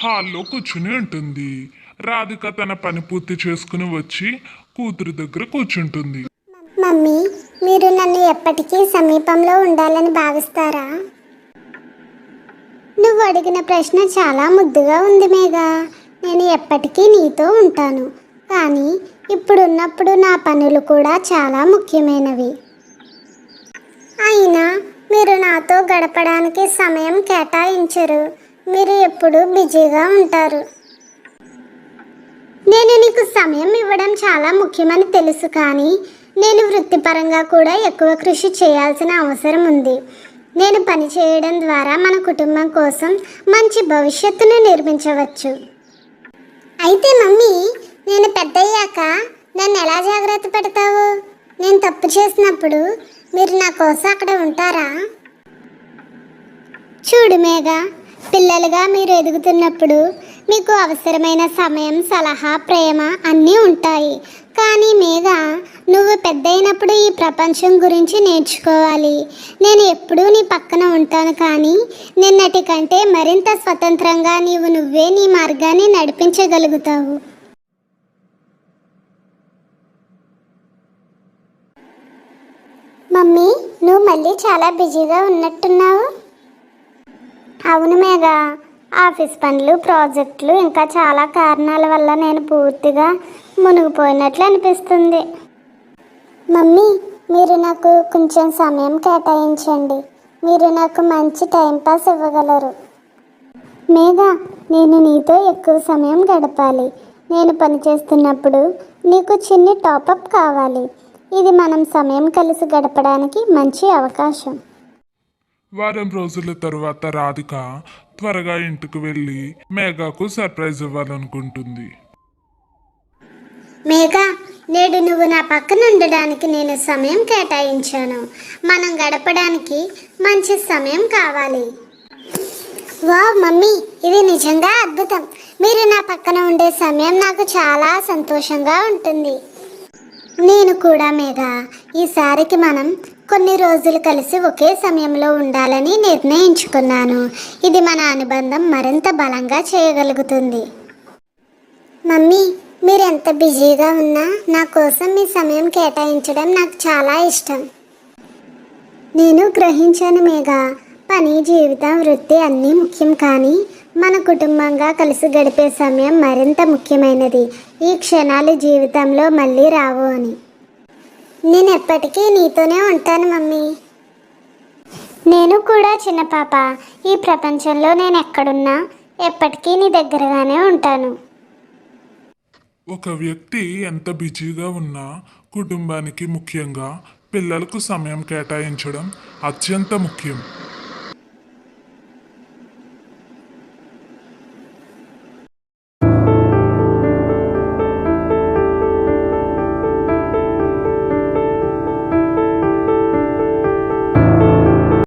హాల్లో కూర్చుని ఉంటుంది. రాధిక తన పని పూర్తి చేసుకుని వచ్చి కూతురు దగ్గర కూర్చుంటుంది. మమ్మీ, మీరు నన్ను ఎప్పటికీ సమీపంలో ఉండాలని భావిస్తారా? నువ్వు అడిగిన ప్రశ్న చాలా ముద్దుగా ఉంది మేఘా. నేను ఎప్పటికీ నీతో ఉంటాను, కానీ ఇప్పుడున్నప్పుడు నా పనులు కూడా చాలా ముఖ్యమైనవి. అయినా మీరు నాతో గడపడానికి సమయం కేటాయించరు. మీరు ఎప్పుడూ బిజీగా ఉంటారు. నేను నీకు సమయం ఇవ్వడం చాలా ముఖ్యమని తెలుసు, కానీ నేను వృత్తిపరంగా కూడా ఎక్కువ కృషి చేయాల్సిన అవసరం ఉంది. నేను పని చేయడం ద్వారా మన కుటుంబం కోసం మంచి భవిష్యత్తును నిర్మించవచ్చు. అయితే మమ్మీ, నేను పెద్దయ్యాక నన్ను ఎలా జాగ్రత్త పెడతావు? నేను తప్పు చేసినప్పుడు మీరు నా కోసం అక్కడ ఉంటారా? చూడు మేఘా, పిల్లలుగా మీరు ఎదుగుతున్నప్పుడు మీకు అవసరమైన సమయం, సలహా, ప్రేమ అన్నీ ఉంటాయి. కానీ మేఘా, నువ్వు పెద్దయినప్పుడు ఈ ప్రపంచం గురించి నేర్చుకోవాలి. నేను ఎప్పుడూ నీ పక్కన ఉంటాను, కానీ నిన్నటి కంటే మరింత స్వతంత్రంగా నువ్వే నీ మార్గాన్ని నడిపించగలుగుతావు. మమ్మీ, నువ్వు మళ్ళీ చాలా బిజీగా ఉన్నట్టున్నావు. అవును మేఘా, ఆఫీస్ పనులు, ప్రాజెక్టులు, ఇంకా చాలా కారణాల వల్ల నేను పూర్తిగా మునిగిపోయినట్లు అనిపిస్తుంది. మమ్మీ, మీరు నాకు కొంచెం సమయం కేటాయించండి. మీరు నాకు మంచి టైంపాస్ ఇవ్వగలరు. మేఘా, నేను నీతో ఎక్కువ సమయం గడపాలి. నేను పనిచేస్తున్నప్పుడు నీకు చిన్ని టాపప్ కావాలి. ఇది మనం సమయం కలిసి గడపడానికి మంచి అవకాశం. వారం రోజుల తరువాత రాధిక త్వరగా ఇంటికి వెళ్ళి మేఘాకు సర్ప్రైజ్ ఇవ్వాలనుకుంటుంది. మేఘా, నేడు నువ్వు నా పక్కన ఉండడానికి నేను సమయం కేటాయించాను. మనం గడపడానికి మంచి సమయం కావాలి. వావ్ మమ్మీ, ఇది నిజంగా అద్భుతం. మీరు నా పక్కన ఉండే సమయం నాకు చాలా సంతోషంగా ఉంటుంది. నేను కూడా మేఘా, ఈసారికి మనం కొన్ని రోజులు కలిసి ఒకే సమయంలో ఉండాలని నిర్ణయించుకున్నాను. ఇది మన అనుబంధం మరింత బలంగా చేయగలుగుతుంది. మమ్మీ, మీరు ఎంత బిజీగా ఉన్నా నా కోసం మీ సమయం కేటాయించడం నాకు చాలా ఇష్టం. నేను గ్రహించాను మేఘా, పని, జీవితం, వృత్తి అన్నీ ముఖ్యం, కానీ మన కుటుంబంగా కలిసి గడిపే సమయం మరింత ముఖ్యమైనది. ఈ క్షణాలు జీవితంలో మళ్ళీ రావు అని. నేను ఎప్పటికీ నీతోనే ఉంటాను మమ్మీ. నేను కూడా చిన్న పాప. ఈ ప్రపంచంలో నేను ఎక్కడున్నా ఎప్పటికీ నీ దగ్గరగానే ఉంటాను. ఒక వ్యక్తి ఎంత బిజీగా ఉన్నా కుటుంబానికి, ముఖ్యంగా పిల్లలకు సమయం కేటాయించడం అత్యంత ముఖ్యం.